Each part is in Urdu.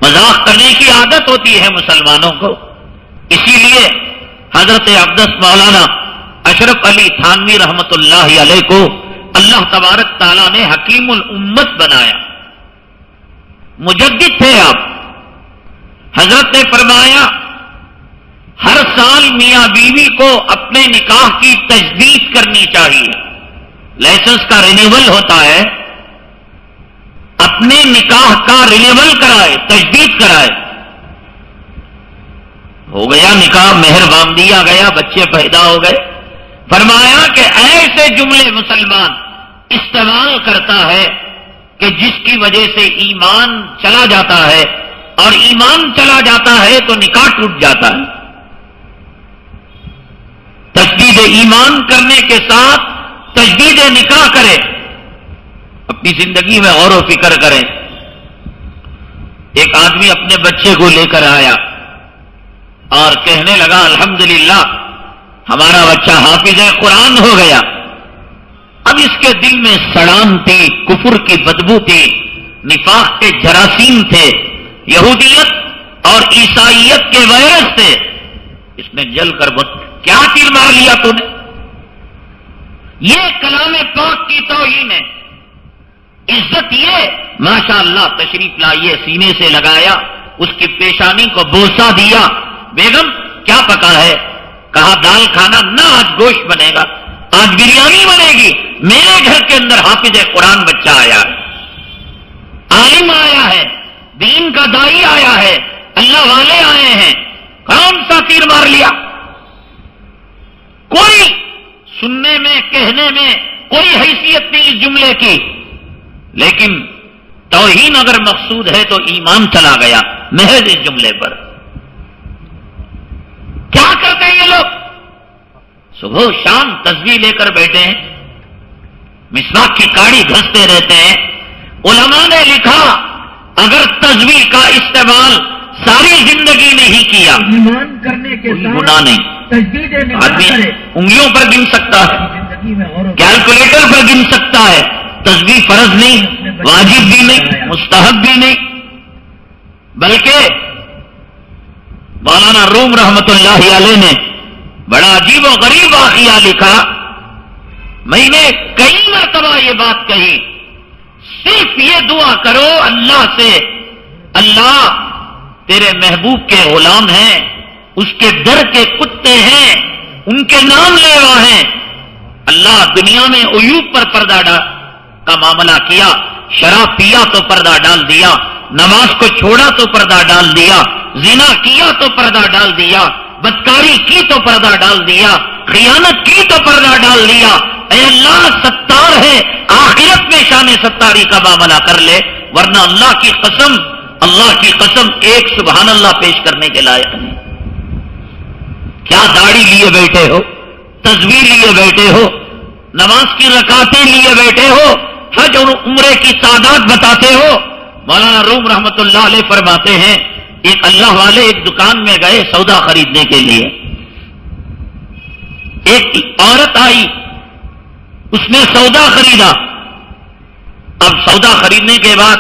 مذاق کرنے کی عادت ہوتی ہے مسلمانوں کو. اسی لیے حضرت اقدس مولانا اشرف علی تھانوی رحمت اللہ علیہ کو اللہ تبارک تعالیٰ نے حکیم الامت بنایا. مجدد تھے آپ. حضرت نے فرمایا ہر سال میاں بیوی کو اپنے نکاح کی تجدید کرنی چاہیے. لائسنس کا رینیول ہوتا ہے, اپنے نکاح کا رینیول کرائے, تجدید کرائے. ہو گیا نکاح, مہر باندھ دیا گیا, بچے پیدا ہو گئے. فرمایا کہ ایسے جملے مسلمان استعمال کرتا ہے کہ جس کی وجہ سے ایمان چلا جاتا ہے, اور ایمان چلا جاتا ہے تو نکاح ٹوٹ جاتا ہے. تجدید ایمان کرنے کے ساتھ تجدید نکاح کرے, اپنی زندگی میں غور و فکر کریں. ایک آدمی اپنے بچے کو لے کر آیا اور کہنے لگا الحمدللہ ہمارا بچہ حافظ قرآن ہو گیا. اب اس کے دل میں سڑان تھی, کفر کی بدبو تھی, نفاق کے جراثیم تھے, یہودیت اور عیسائیت کے وائرس تھے. اس نے جل کر کیا تیر مار لیا تو نے؟ یہ کلام پاک کی توہین ہے. عزت یہ ماشاء اللہ تشریف لائیے, سینے سے لگایا, اس کی پیشانی کو بوسہ دیا. بیگم کیا پکا ہے؟ کہا دال کھانا نہ, آج گوشت بنے گا, آج بریانی بنے گی. میرے گھر کے اندر حافظ قرآن بچہ آیا ہے, عالم آیا ہے, دین کا دائی آیا ہے, اللہ والے آئے ہیں. کون سا تیر مار لیا؟ کوئی سننے میں کہنے میں کوئی حیثیت نہیں اس جملے کی, لیکن توہین اگر مقصود ہے تو ایمان چلا گیا محض اس جملے پر. کیا کرتے ہیں یہ لوگ؟ صبح شام تسبیح لے کر بیٹھے ہیں, مسواک کی کاڑی گھستے رہتے ہیں. علماء نے لکھا اگر تسبیح کا استعمال ساری زندگی نہیں کیا, ایمان کرنے کے گناہ نہیں. آدمی انگلیوں پر گن سکتا ہے, کیلکولیٹر پر گن سکتا ہے. تسبیح فرض نہیں, واجب بھی نہیں, مستحب بھی نہیں. بلکہ مولانا روم رحمت اللہ علیہ نے بڑا عجیب و غریب واقعہ لکھا. میں نے کئی مرتبہ یہ بات کہی, صرف یہ دعا کرو اللہ سے, اللہ تیرے محبوب کے غلام ہیں, اس کے در کے کتے ہیں, ان کے نام لیوا ہیں. اللہ دنیا میں عیوب پر پردہ کا معاملہ کیا, شراب پیا تو پردہ ڈال دیا, نماز کو چھوڑا تو پردہ ڈال دیا, زنا کیا تو پردہ ڈال دیا, بدکاری کی تو پردہ ڈال دیا, خیانت کی تو پردہ ڈال دیا. اے اللہ ستار ہے, آخرت میں شان ستاری کا معاملہ کر لے, ورنہ اللہ کی قسم ایک سبحان اللہ پیش کرنے کے لائق نہیں. کیا داڑھی لیے بیٹھے ہو, تسبیح لیے بیٹھے ہو, نماز کی رکعتیں لیے بیٹھے ہو, حج اور عمرے کی تعداد بتاتے ہو. مولانا روم رحمت اللہ علیہ فرماتے ہیں ایک اللہ والے ایک دکان میں گئے سودا خریدنے کے لیے. ایک عورت آئی, اس نے سودا خریدا. اب سودا خریدنے کے بعد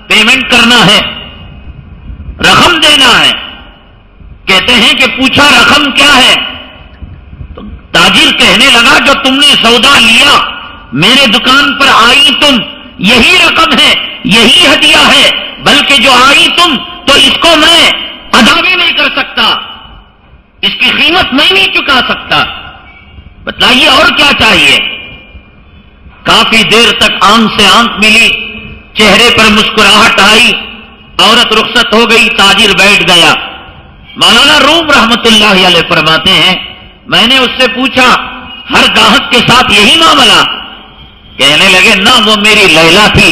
پیمنٹ کرنا ہے, رقم دینا ہے. کہتے ہیں کہ پوچھا رقم کیا ہے؟ تو تاجر کہنے لگا جو تم نے سودا لیا, میرے دکان پر آئی تم, یہی رقم ہے, یہی ہدیہ ہے, بلکہ جو آئی تم تو اس کو میں ادا بھی نہیں کر سکتا, اس کی قیمت میں نہیں چکا سکتا. بتلائیے اور کیا چاہیے؟ کافی دیر تک آنکھ سے آنکھ ملی, چہرے پر مسکراہٹ آئی, عورت رخصت ہو گئی, تاجر بیٹھ گیا. مولانا روم رحمت اللہ علیہ فرماتے ہیں میں نے اس سے پوچھا ہر گاہک کے ساتھ یہی معاملہ؟ کہنے لگے نہ, وہ میری لیلا تھی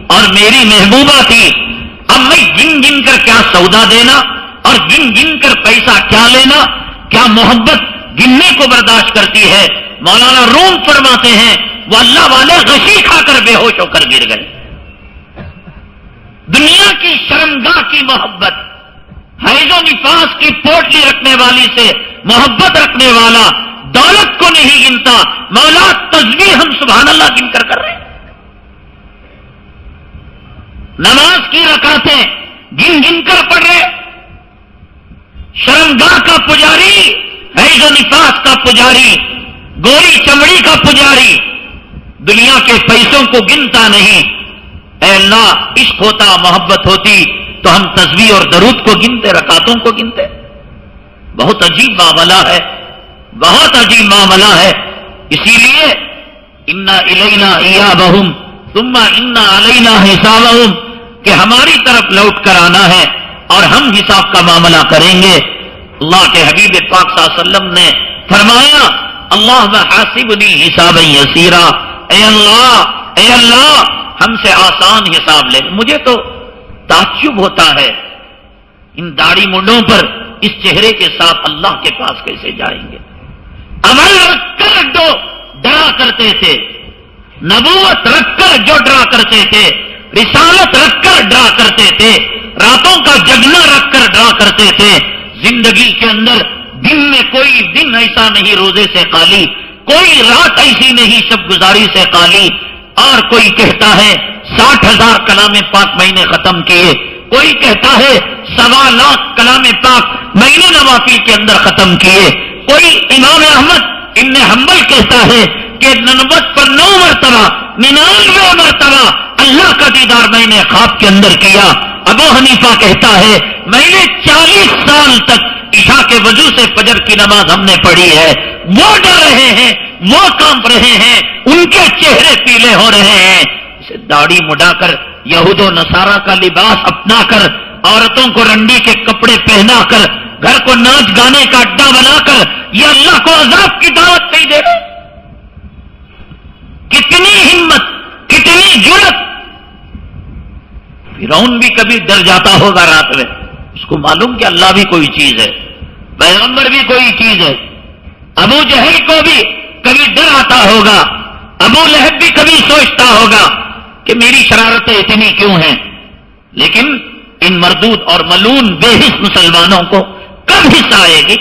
اور میری محبوبہ تھی. اب میں گن گن کر کیا سودا دینا اور گن گن کر پیسہ کیا لینا, کیا محبت گننے کو برداشت کرتی ہے؟ مولانا روم فرماتے ہیں وہ اللہ والے غشی کھا کر بے ہوش ہو کر گر گئے. دنیا کی شرمگاہ کی محبت, حیض و نفاس کی پوٹلی رکھنے والی سے محبت رکھنے والا دولت کو نہیں گنتا. مولا تسبیح ہم سبحان اللہ گن کر رہے ہیں. نماز کی رکعتیں گن گن کر پڑھ رہے. شرمگاہ کا پجاری، حیض و نفاس کا پجاری، گوری چمڑی کا پجاری دنیا کے پیسوں کو گنتا نہیں. اے اللہ، عشق ہوتا، محبت ہوتی تو ہم تسبیح اور درود کو گنتے، رکعتوں کو گنتے. بہت عجیب معاملہ ہے، بہت عجیب معاملہ ہے. اسی لیے انا الینا ایابہم ثم انا علینا حسابہم، کہ ہماری طرف لوٹ کر آنا ہے اور ہم حساب کا معاملہ کریں گے. اللہ کے حبیب پاک صلی اللہ علیہ وسلم نے فرمایا اللہم حاسبنی حسابا یسیرا، اے اللہ ہم سے آسان حساب لے. مجھے تو تعجب ہوتا ہے ان داڑھی منڈوں پر اس چہرے کے ساتھ اللہ کے پاس کیسے جائیں گے. عمل رکھ کر جو ڈرا کرتے تھے، نبوت رکھ کر جو ڈرا کرتے تھے، رسالت رکھ کر ڈرا کرتے تھے، راتوں کا جگنا رکھ کر ڈرا کرتے تھے. زندگی کے اندر دن میں کوئی دن ایسا نہیں روزے سے خالی، کوئی رات ایسی نہیں شب گزاری سے خالی. اور کوئی کہتا ہے 60,000 کلام پاک میں نے ختم کیے، کوئی کہتا ہے 1.25 لاکھ کلام پاک میں نے نوافل کے اندر ختم کیے. کوئی امام احمد ابن حنبل کہتا ہے کہ 90 پر 9 مرتبہ 99 مرتبہ اللہ کا دیدار میں نے خواب کے اندر کیا. ابو حنیفہ کہتا ہے میں نے 40 سال تک عشاء کے وضو سے فجر کی نماز ہم نے پڑھی ہے. وہ ڈر رہے ہیں، وہ کانپ رہے ہیں، ان کے چہرے پیلے ہو رہے ہیں. اسے داڑھی مڈا کر، یہود و نصارہ کا لباس اپنا کر، عورتوں کو رنڈی کے کپڑے پہنا کر، گھر کو ناچ گانے کا اڈا بنا کر یہ اللہ کو عذاب کی دعوت نہیں دے رہے. کتنی ہمت، کتنی جرأت. فرعون بھی کبھی ڈر جاتا ہوگا رات میں، اس کو معلوم کہ اللہ بھی کوئی چیز ہے، پیغمبر بھی کوئی چیز ہے. ابو جہل کو بھی کبھی ڈر آتا ہوگا، ابو لہب بھی کبھی سوچتا ہوگا کہ میری شرارتیں اتنی کیوں ہیں. لیکن ان مردود اور ملون بے حس مسلمانوں کو کب حصہ آئے گی؟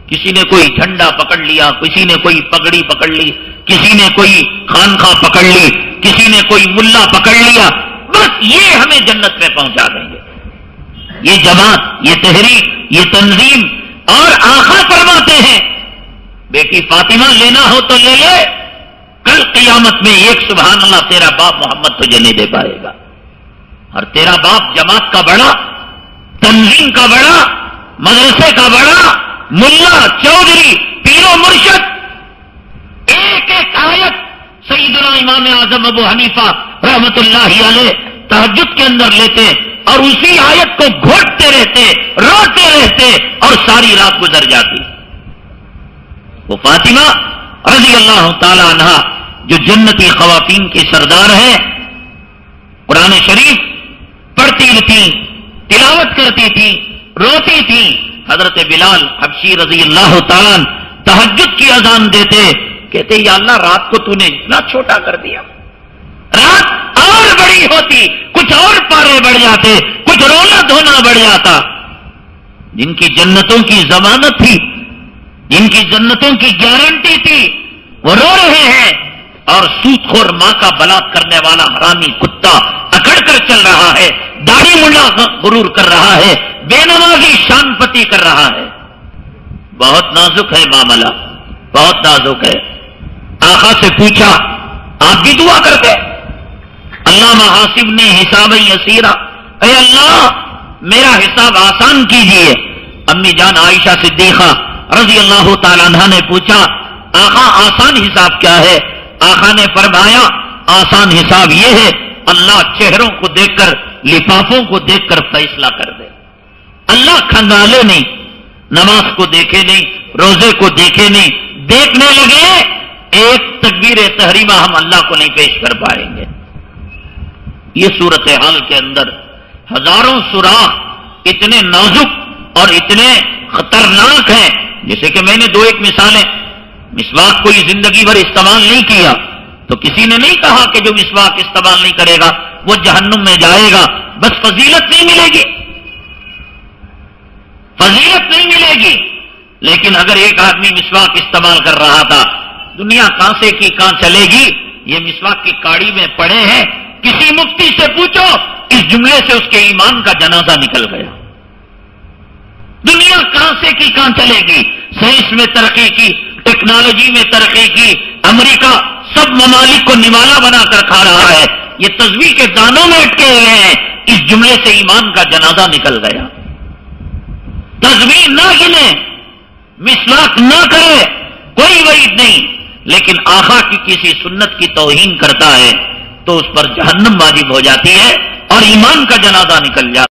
کسی نے کوئی جھنڈا پکڑ لیا، کسی نے کوئی پگڑی پکڑ لی، کسی نے کوئی خانقاہ پکڑ لی، کسی نے کوئی ملا پکڑ لیا، بس یہ ہمیں جنت میں پہنچا دیں گے. یہ جماعت، یہ تحریک، یہ تنظیم. اور آقا فرماتے ہیں بیٹی فاطمہ لینا ہو تو لے لے، کل قیامت میں ایک سبحان اللہ تیرا باپ محمد تجھے نہیں دے پائے گا. اور تیرا باپ جماعت کا بڑا، تنظیم کا بڑا، مدرسے کا بڑا، ملا، چودھری، پیر و مرشد، ایک ایک آیت سیدنا امام اعظم ابو حنیفہ رحمت اللہ علیہ تہجد کے اندر لیتے اور اسی آیت کو گھوٹتے رہتے، روتے رہتے اور ساری رات گزر جاتی. وہ فاطمہ رضی اللہ تعالی عنہ جو جنتی خواتین کی سردار ہے، قرآن شریف پڑھتی تھی، تلاوت کرتی تھی، روتی تھی. حضرت بلال حبشی رضی اللہ تعالیٰ تہجد کی اذان دیتے، کہتے یا اللہ رات کو تو نے اتنا چھوٹا کر دیا، رات اور بڑی ہوتی، کچھ اور پارے بڑھ جاتے، کچھ رونا دھونا بڑھ جاتا. جن کی جنتوں کی ضمانت تھی، جن کی جنتوں کی گارنٹی تھی، وہ رو رہے ہیں. اور سود خور ماں کا بلاک کرنے والا حرامی کتا اکڑ کر چل رہا ہے، داڑھی منڈا غرور کر رہا ہے، بے نمازی شان پتی کر رہا ہے. بہت نازک ہے معاملہ، بہت نازک ہے. آقا سے پوچھا آپ بھی دعا کرتے؟ اللہ محاسب نے حساب یسیرا، اے اللہ میرا حساب آسان کیجئے. امی جان عائشہ صدیقہ رضی اللہ تعالیٰ عنہ نے پوچھا آقا آسان حساب کیا ہے؟ آقا نے فرمایا آسان حساب یہ ہے اللہ چہروں کو دیکھ کر، لفافوں کو دیکھ کر فیصلہ کر دے. اللہ کھنگالے نہیں، نماز کو دیکھے نہیں، روزے کو دیکھے نہیں، دیکھنے لگے ایک تکبیر تحریمہ ہم اللہ کو نہیں پیش کر پائیں گے. یہ صورتحال کے اندر ہزاروں سوراخ اتنے نازک اور اتنے خطرناک ہیں. جیسے کہ میں نے دو ایک مثالیں، مسواک کوئی زندگی بھر استعمال نہیں کیا تو کسی نے نہیں کہا کہ جو مسواک استعمال نہیں کرے گا وہ جہنم میں جائے گا. بس فضیلت نہیں ملے گی، فضیلت نہیں ملے گی. لیکن اگر ایک آدمی مسواک استعمال کر رہا تھا، دنیا کہاں سے کی کہاں چلے گی. یہ مسواک کی کاڑی میں پڑے ہیں. کسی مفتی سے پوچھو اس جملے سے اس کے ایمان کا جنازہ نکل گیا۔ دنیا کہاں سے کی کہاں چلے گی، سائنس میں ترقی کی، ٹیکنالوجی میں ترقی کی، امریکہ سب ممالک کو نوالا بنا کر کھا رہا ہے، یہ تسبیح کے دانوں میں اٹکے ہوئے ہیں، اس جملے سے ایمان کا جنازہ نکل گیا۔ تسبیح نہ گنے، مسواک نہ کرے، کوئی وعید نہیں، لیکن آقا کی کسی سنت کی توہین کرتا ہے تو اس پر جہنم واجب ہو جاتی ہے اور ایمان کا جنازہ نکل جاتا ہے۔